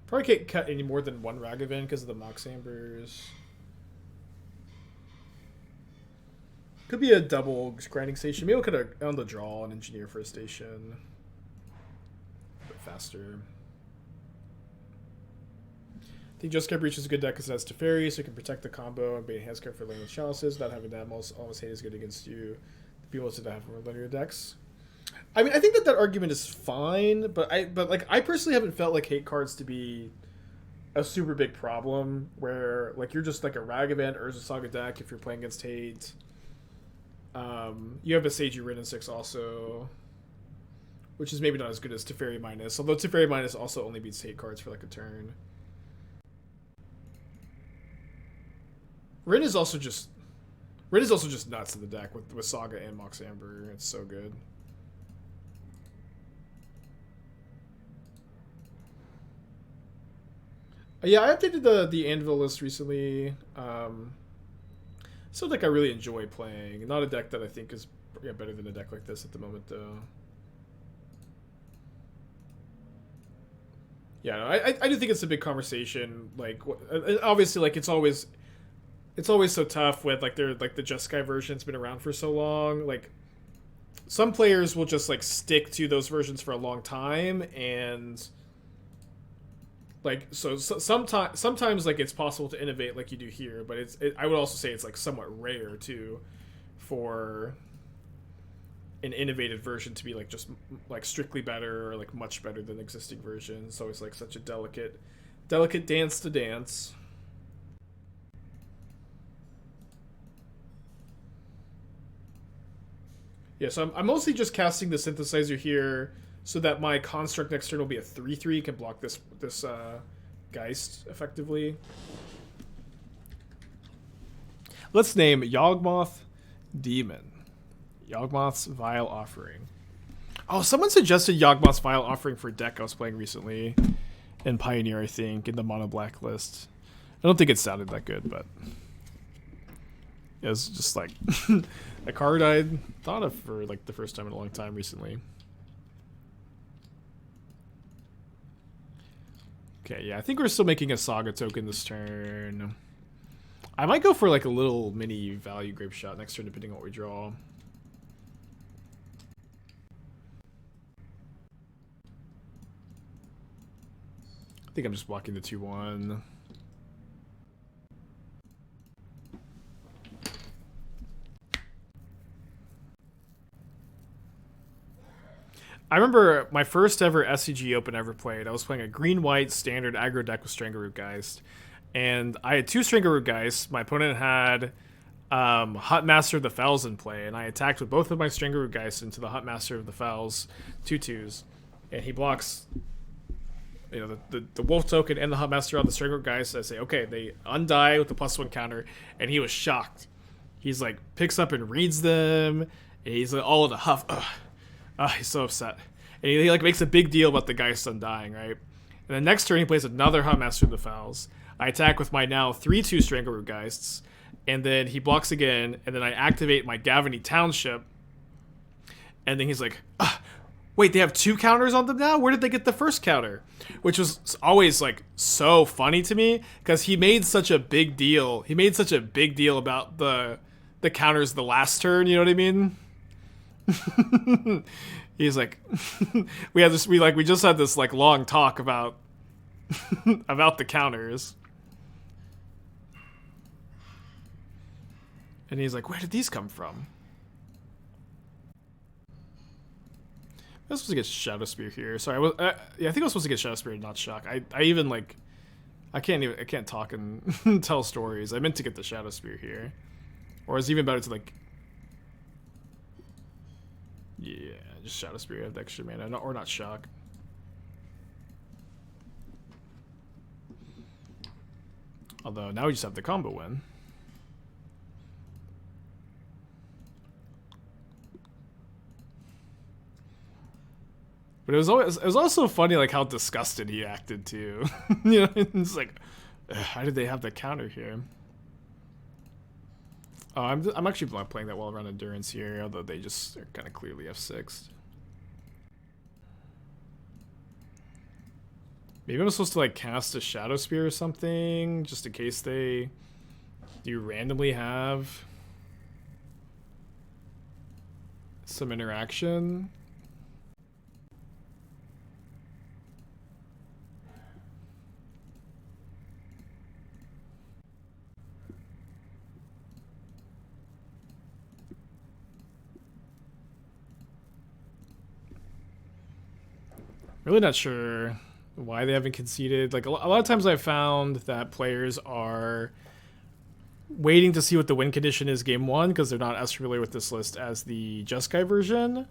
Probably can't cut any more than 1 Ragavan because of the Mox Ambers. Could be a double grinding station. Maybe we'll cut on the draw and engineer for a station. A bit faster. I think Just Get Breach is a good deck because it has Teferi, so you can protect the combo and bait Handscare for lane with chalices without having that almost hate is good against you. The people to have more linear decks. I mean, I think that argument is fine, but I personally haven't felt like hate cards to be a super big problem where like you're just like a Ragavan Urza Saga deck if you're playing against hate. You have Boseiju Wrenn and Six also, which is maybe not as good as Teferi Minus, although Teferi Minus also only beats hate cards for like a turn. Wrenn is also just nuts in the deck with Saga and Mox Amber. It's so good. Yeah, I updated the Anvil list recently. Still a deck I really enjoy playing. Not a deck that I think is better than a deck like this at the moment, though. Yeah, no, I do think it's a big conversation. Like, obviously, like it's always so tough with like the Jeskai version's been around for so long. Like, some players will just like stick to those versions for a long time, and like so sometimes like it's possible to innovate like you do here, but I would also say it's like somewhat rare too for an innovative version to be like just like strictly better or like much better than existing versions. It's always like such a delicate dance to dance. Yeah, so I'm mostly just casting the synthesizer here so that my construct next turn will be a 3/3, can block this Geist effectively. Let's name Yawgmoth Demon. Yawgmoth's Vile Offering. Oh, someone suggested Yawgmoth's Vile Offering for a deck I was playing recently in Pioneer, I think, in the mono black list. I don't think it sounded that good, but it was just like a card I'd thought of for like the first time in a long time recently. Okay, yeah, I think we're still making a Saga token this turn. I might go for like a little mini value Grapeshot next turn depending on what we draw. I think I'm just blocking the 2/1. I remember my first ever SCG Open ever played. I was playing a green-white standard aggro deck with Strangleroot Geist. And I had 2 Strangleroot Geists. My opponent had Hut Master of the Fells in play. And I attacked with both of my Strangleroot Geists into the Hut Master of the Fells, 2/2s. And he blocks the Wolf token and the Hut Master on the Strangleroot Geist. I say, okay, they undie with the +1 counter. And he was shocked. He's like, picks up and reads them. And he's like, all in a huff. Ugh. He's so upset. And he like makes a big deal about the Geist Undying, right? And the next turn he plays another Huntmaster of the Fowls. I attack with my now 3/2 Strangleroot Geists, and then he blocks again, and then I activate my Gavany Township, and then he's like, wait, they have 2 counters on them now? Where did they get the first counter? Which was always like so funny to me, because he made such a big deal. He made such a big deal about the counters the last turn, you know what I mean? He's like, we just had this like long talk about about the counters. And he's like, where did these come from? I was supposed to get Shadowspear here. Sorry, yeah, I think I was supposed to get Shadowspear, not Shock. I even like, I can't talk and tell stories. I meant to get the Shadowspear here, or it's even better to like, yeah, just Shadowspear. Have the extra mana, or not Shock. Although now we just have the combo win. But it was also funny like how disgusted he acted too. You know, it's like, how did they have the counter here? Oh, I'm actually not playing that well around Endurance here, although they just are kind of clearly F6'd. Maybe I'm supposed to like cast a Shadowspear or something, just in case they do randomly have some interaction. Really not sure why they haven't conceded. Like a lot of times I've found that players are waiting to see what the win condition is game 1 because they're not as familiar with this list as the Jeskai version.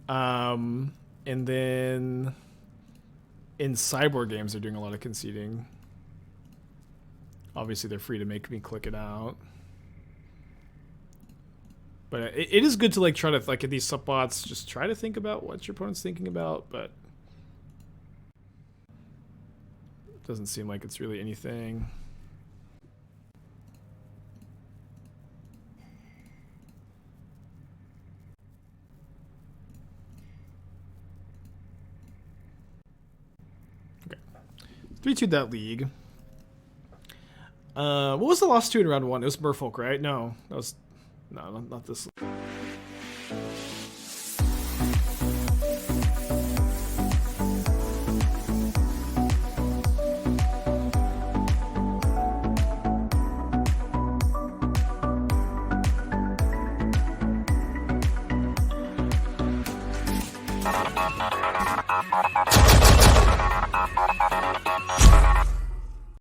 And then in Cyborg games they're doing a lot of conceding. Obviously they're free to make me click it out. But it is good to like try to like at these subplots just try to think about what your opponent's thinking about, but it doesn't seem like it's really anything. Okay. 3-2 that league. What was the last 2 in round 1? It was Merfolk, right? No, that was no, not this.